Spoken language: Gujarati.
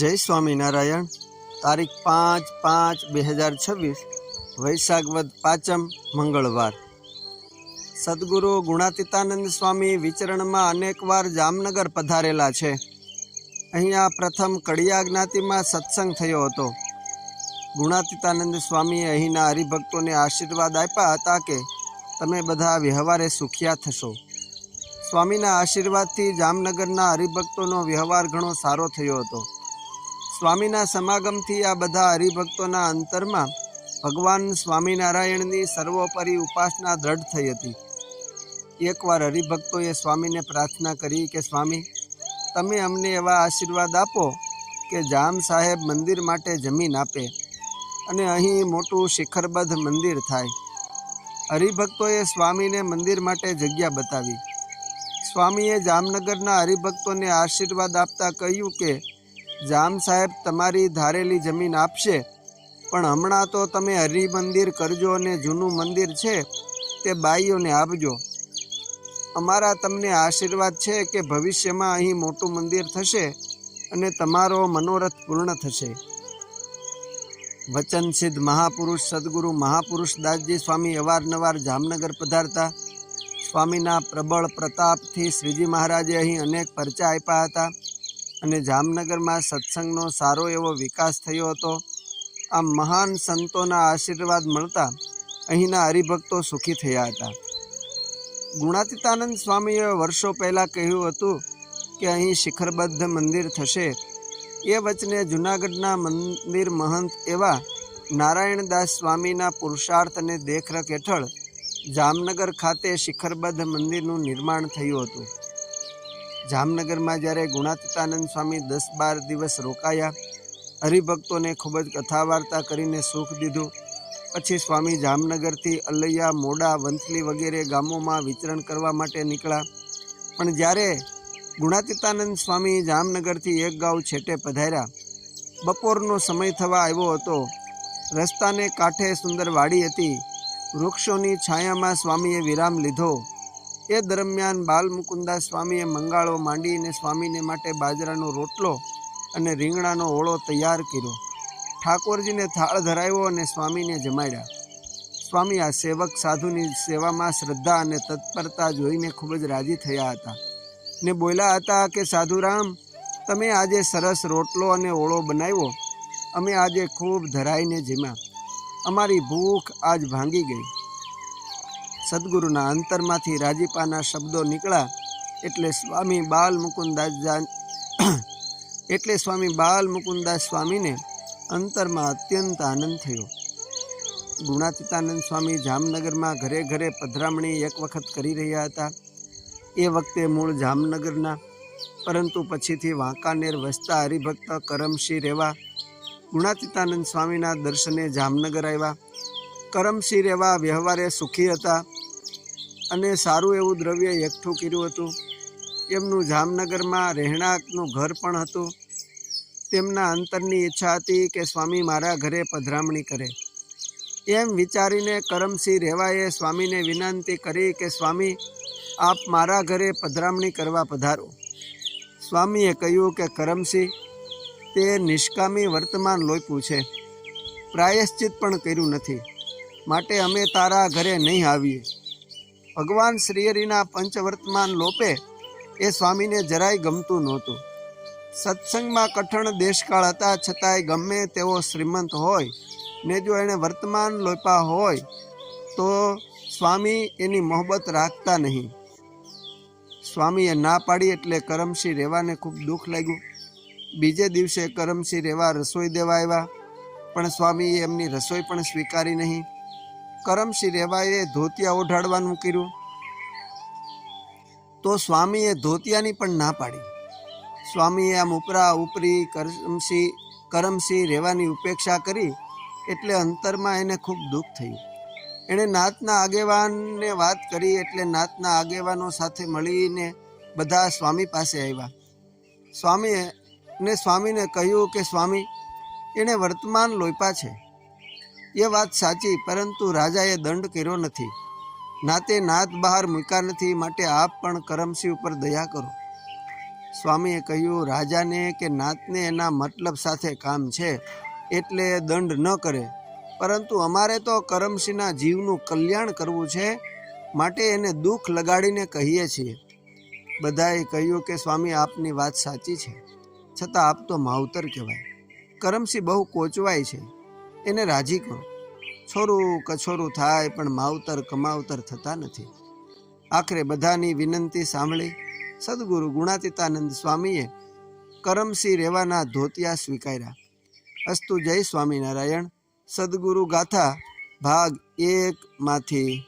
જય સ્વામિનારાયણ। તારીખ 5/5/2026 વૈશાખ વદ પાંચમ મંગળવાર। સદગુરુ ગુણાતીતાનંદ સ્વામી વિચરણમાં અનેકવાર જામનગર પધારેલા છે। અહીંયા પ્રથમ કડિયા જ્ઞાતિમાં સત્સંગ થયો હતો। ગુણાતીતાનંદ સ્વામીએ અહીંના હરિભક્તોને આશીર્વાદ આપ્યા હતા કે તમે બધા વ્યવહારે સુખિયા થશો। સ્વામીના આશીર્વાદથી જામનગરના હરિભક્તોનો વ્યવહાર ઘણો સારો થયો હતો। સ્વામીના સમાગમથી આ બધા હરિભક્તોના અંતરમાં ભગવાન સ્વામિનારાયણની સર્વોપરી ઉપાસના દ્રઢ થઈ હતી। એકવાર હરિભક્તોએ સ્વામીને પ્રાર્થના કરી કે સ્વામી, તમે અમને એવા આશીર્વાદ આપો કે જામ સાહેબ મંદિર માટે જમીન આપે અને અહીં મોટું શિખરબદ્ધ મંદિર થાય। હરિભક્તોએ સ્વામીને મંદિર માટે જગ્યા બતાવી। સ્વામીએ જામનગરના હરિભક્તોને આશીર્વાદ આપતા કહ્યું કે જામ સાહેબ તમારી ધારેલી જમીન આપશે, પણ હમણાં તો તમે હરિમંદિર કરજો અને જૂનું મંદિર છે તે બાઈઓને આપજો। અમારા તમને આશીર્વાદ છે કે ભવિષ્યમાં અહીં મોટું મંદિર થશે અને તમારો મનોરથ પૂર્ણ થશે। વચન સિદ્ધ મહાપુરુષ સદગુરુ મહાપુરુષ દાસજી સ્વામી અવારનવાર જામનગર પધારતા। સ્વામીના પ્રબળ પ્રતાપથી શ્રીજી મહારાજે અહીં અનેક પરચા આપ્યા હતા અને જામનગરમાં સત્સંગનો સારો એવો વિકાસ થયો હતો। આ મહાન સંતોના આશીર્વાદ મળતા અહીંના હરિભક્તો સુખી થયા હતા। ગુણાતીતાનંદ સ્વામીએ વર્ષો પહેલાં કહ્યું હતું કે અહીં શિખરબદ્ધ મંદિર થશે। એ વચને જૂનાગઢના મંદિર મહંત એવા નારાયણદાસ સ્વામીના પુરુષાર્થ અને દેખરેખ હેઠળ જામનગર ખાતે શિખરબદ્ધ મંદિરનું નિર્માણ થયું હતું। જામનગરમાં જ્યારે ગુણાતીતાનંદ સ્વામી 10-12 દિવસ રોકાયા, હરિભક્તોને ખૂબ જ કથા વાર્તા કરીને સુખ દીધું। પછી સ્વામી જામનગરથી અલૈયા, મોડા, વંથલી વગેરે ગામોમાં વિચરણ કરવા માટે નીકળ્યા। પણ જ્યારે ગુણાતીતાનંદ સ્વામી જામનગરથી એક ગાંવ છેટે પધાર્યા, બપોરનો સમય થવા આવ્યો હતો। રસ્તાને કાંઠે સુંદર વાડી હતી। વૃક્ષોની છાયામાં સ્વામીએ વિરામ લીધો। એ દરમિયાન બાલમુકુદાસ સ્વામીએ મંગાળો માંડીને સ્વામીને માટે બાજરાનો રોટલો અને રીંગણાનો ઓળો તૈયાર કર્યો। ઠાકોરજીને થાળ ધરાવ્યો અને સ્વામીને જમાડ્યા। સ્વામી આ સેવક સાધુની સેવામાં શ્રદ્ધા અને તત્પરતા જોઈને ખૂબ જ રાજી થયા હતા ને બોલ્યા હતા કે સાધુરામ, તમે આજે સરસ રોટલો અને ઓળો બનાવ્યો, અમે આજે ખૂબ ધરાઈને જમ્યા, અમારી ભૂખ આજ ભાંગી ગઈ। સદગુરુના અંતરમાંથી રાજીપાના શબ્દો નીકળ્યા એટલે સ્વામી બાલમુકુદાસ સ્વામીને અંતરમાં અત્યંત આનંદ થયો। ગુણાતીતાનંદ સ્વામી જામનગરમાં ઘરે ઘરે પધરામણી એક વખત કરી રહ્યા હતા। એ વખતે મૂળ જામનગરના પરંતુ પછીથી વાંકાનેર વસતા હરિભક્ત કરમસિંહ રેવા ગુણાતીતાનંદ સ્વામીના દર્શને જામનગર આવ્યા। કરમસિંહ રેવા વ્યવહારે સુખી હતા અને સારું એવું દ્રવ્ય એકઠું કર્યું હતું। એમનું જામનગરમાં રહેણાંકનું ઘર પણ હતું। તેમના અંતરની ઈચ્છા હતી કે સ્વામી મારા ઘરે પધરામણી કરે। એમ વિચારીને કરમસિંહ રેવાએ સ્વામીને વિનંતી કરી કે સ્વામી, આપ મારા ઘરે પધરામણી કરવા પધારો। સ્વામીએ કહ્યું કે કરમસિંહ, તે નિષ્કામી વર્તમાન લોપ્યું છે, પ્રાયશ્ચિત પણ કર્યું નથી, માટે અમે તારા ઘરે નહીં આવીએ। ભગવાન શ્રીહરિના પંચવર્તમાન લોપે એ સ્વામીને જરાય ગમતું નહોતું। સત્સંગમાં કઠણ દેશકાળ હતા, છતાંય ગમે તેવો શ્રીમંત હોય ને જો એણે વર્તમાન લોપ્યા હોય તો સ્વામી એની મોહબ્બત રાખતા નહીં। સ્વામીએ ના પાડી એટલે કરમસિંહ રેવાને ખૂબ દુઃખ લાગ્યું। બીજે દિવસે કરમસિંહ રેવા રસોઈ દેવા આવ્યા, પણ સ્વામીએ એમની રસોઈ પણ સ્વીકારી નહીં। કરમસિંહ રેવાએ ધોતિયા ઓઢાડવાનું કર્યું તો સ્વામીએ ધોતિયાની પણ ના પાડી। સ્વામીએ આમ ઉપરા ઉપરી કરમસિંહ રેવાની ઉપેક્ષા કરી એટલે અંતરમાં એને ખૂબ દુઃખ થયું। એણે નાતના આગેવાનને વાત કરી એટલે નાતના આગેવાનો સાથે મળીને બધા સ્વામી પાસે આવ્યા। સ્વામીને કહ્યું કે સ્વામી, એણે વર્તમાન લોપ્યા છે, એ વાત સાચી, પરંતુ રાજાએ દંડ કર્યો નથી, નાતે નાત બહાર મૂક્યા નથી, માટે આપ પણ કરમસિંહ ઉપર દયા કરો। સ્વામીએ કહ્યું, રાજાને કે નાતને એના મતલબ સાથે કામ છે એટલે દંડ ન કરે, પરંતુ અમારે તો કરમસિંહના જીવનું કલ્યાણ કરવું છે, માટે એને દુઃખ લગાડીને કહીએ છીએ. બધાએ કહ્યું કે સ્વામી, આપની વાત સાચી છે, છતાં આપ તો માવતર કહેવાય. કરમસિંહ બહુ કોચવાય છે, એને રાજી કરો. છોરું કછોરું થાય પણ માવતર કમાવતર થતા નથી. આખરે બધાની વિનંતી સાંભળી સદગુરુ ગુણાતીતાનંદ સ્વામીએ કરમસિંહ રહેવાના ધોતિયા સ્વીકાર્યા. અસ્તુ. જય સ્વામિનારાયણ. સદગુરુ ગાથા ભાગ 1 માંથી